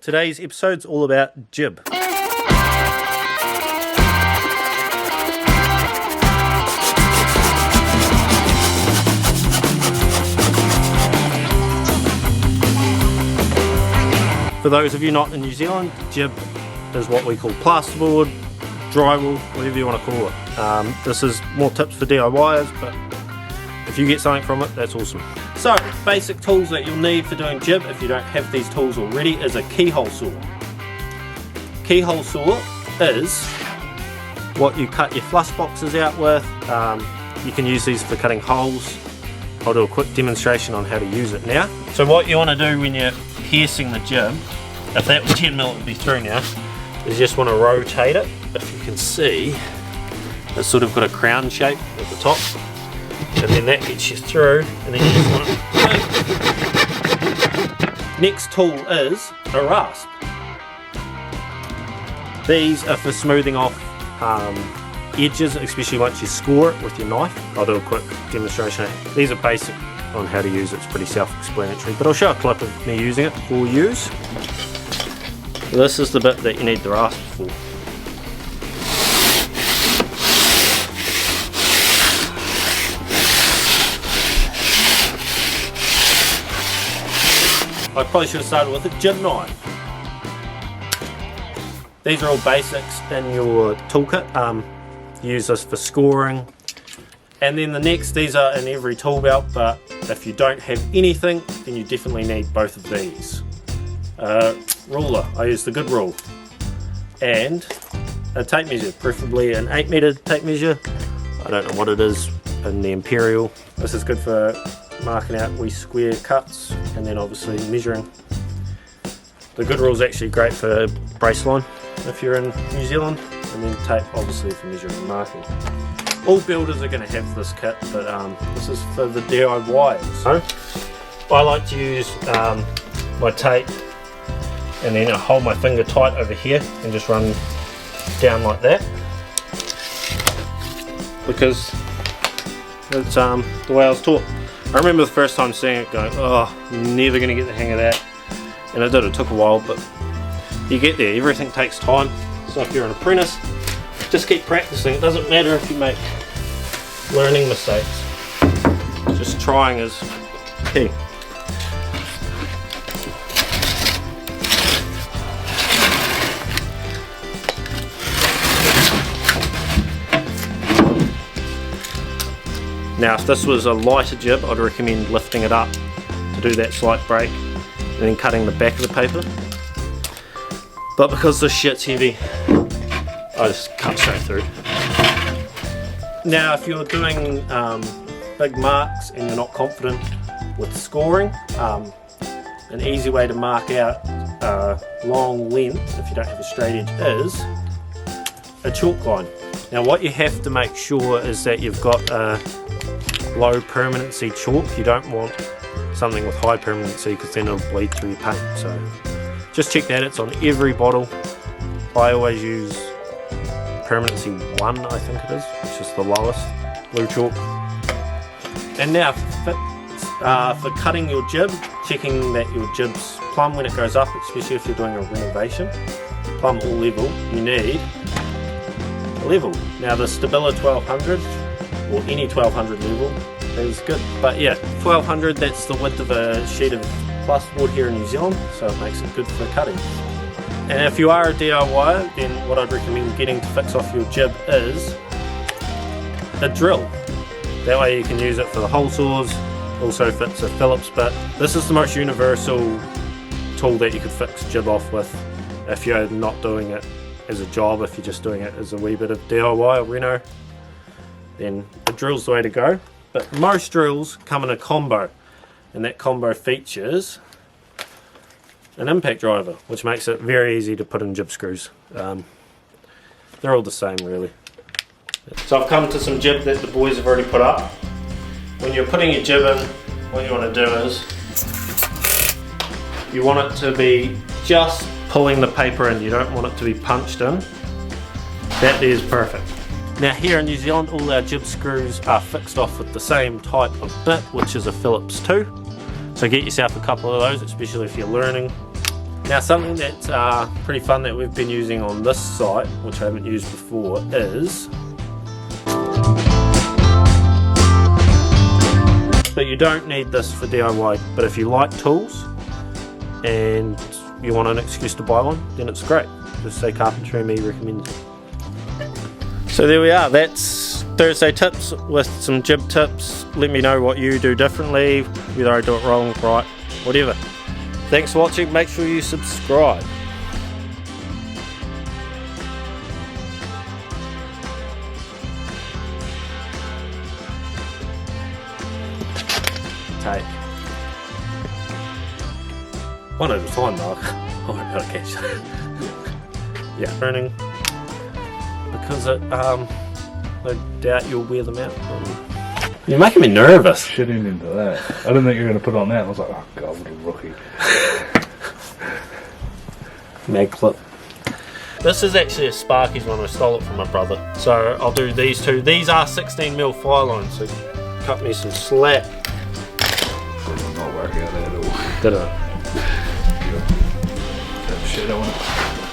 Today's episode's all about jib. For those of you not in New Zealand, jib is what we call plasterboard, drywall, whatever you want to call it. This is more tips for DIYers, but if you get something from it, that's awesome. So, basic tools that you'll need for doing jib, if you don't have these tools already, is a keyhole saw. Keyhole saw is what you cut your flush boxes out with. You can use these for cutting holes. I'll do a quick demonstration on how to use it now. So what you want to do when you're piercing the jib, if that was 10mm it would be through now, is you just want to rotate it. If you can see, it's sort of got a crown shape at the top, and then that gets you through, and then you just want to... Next tool is a rasp. These are for smoothing off edges, especially once you score it with your knife. I'll do a quick demonstration. These are basic on how to use it, it's pretty self-explanatory, but I'll show a clip of me using it for use. This is the bit that you need the rasp for. I probably should have started with a jib knife. These are all basics in your toolkit. Use this for scoring. And then the next, these are in every tool belt, but if you don't have anything, then you definitely need both of these. Ruler, I use the good rule. And a tape measure, preferably an 8mm tape measure. I don't know what it is in the Imperial. This is good for marking out wee square cuts, and then obviously measuring. The good rule is actually great for brace line if you're in New Zealand, and then tape obviously for measuring and marking. All builders are going to have this kit, but this is for the DIYers. So I like to use my tape, and then I hold my finger tight over here and just run down like that, because it's the way I was taught. I remember the first time seeing it going, oh, never going to get the hang of that. And I did, it took a while, but you get there. Everything takes time. So if you're an apprentice, just keep practicing. It doesn't matter if you make learning mistakes. Just trying is key. Now if this was a lighter jib, I'd recommend lifting it up to do that slight break and then cutting the back of the paper. But because this shit's heavy, I just cut straight through. Now if you're doing big marks and you're not confident with scoring, an easy way to mark out long length, if you don't have a straight edge, is a chalk line. Now what you have to make sure is that you've got a low permanency chalk. You don't want something with high permanency, because then it'll bleed through your paint. So just check that, it's on every bottle. I always use permanency 1, I think it is, which is the lowest blue chalk. And now for cutting your jib, checking that your jib's plumb when it goes up, especially if you're doing a renovation, plumb or level, you need a level. Now the Stabila 1200 or any 1200 level is good, but yeah, 1200, that's the width of a sheet of plasterboard here in New Zealand, so it makes it good for cutting. And if you are a DIYer, then what I'd recommend getting to fix off your jib is a drill. That way you can use it for the hole saws, also fits a Phillips bit. This is the most universal tool that you could fix jib off with if you're not doing it as a job. If you're just doing it as a wee bit of DIY or reno, then a drill's the way to go. But most drills come in a combo, and that combo features an impact driver, which makes it very easy to put in jib screws. They're all the same really. So I've come to some jib that the boys have already put up. When you're putting your jib in, what you want to do is you want it to be just pulling the paper in, you don't want it to be punched in. That is perfect. Now here in New Zealand, all our jib screws are fixed off with the same type of bit, which is a Phillips 2. So get yourself a couple of those, especially if you're learning. Now something that's pretty fun that we've been using on this site, which I haven't used before, is but you don't need this for DIY, but if you like tools and you want an excuse to buy one, then it's great. Just say Carpentry and Me recommends it. So there we are, that's Thursday tips with some jib tips. Let me know what you do differently, whether I do it wrong, right, whatever. Thanks for watching, make sure you subscribe. Take. One at a time, Mark. I won't be able to catch that. Yeah, burning. Because it, I doubt you'll wear them out. You're making me nervous. Shitting into that. I didn't think you were going to put it on that. I was like, oh god, what a rookie. Mag clip. This is actually a Sparky's one. I stole it from my brother. So I'll do these two. These are 16mm fire lines, so cut me some slack. Did not work out at all. Did it? Shit on it.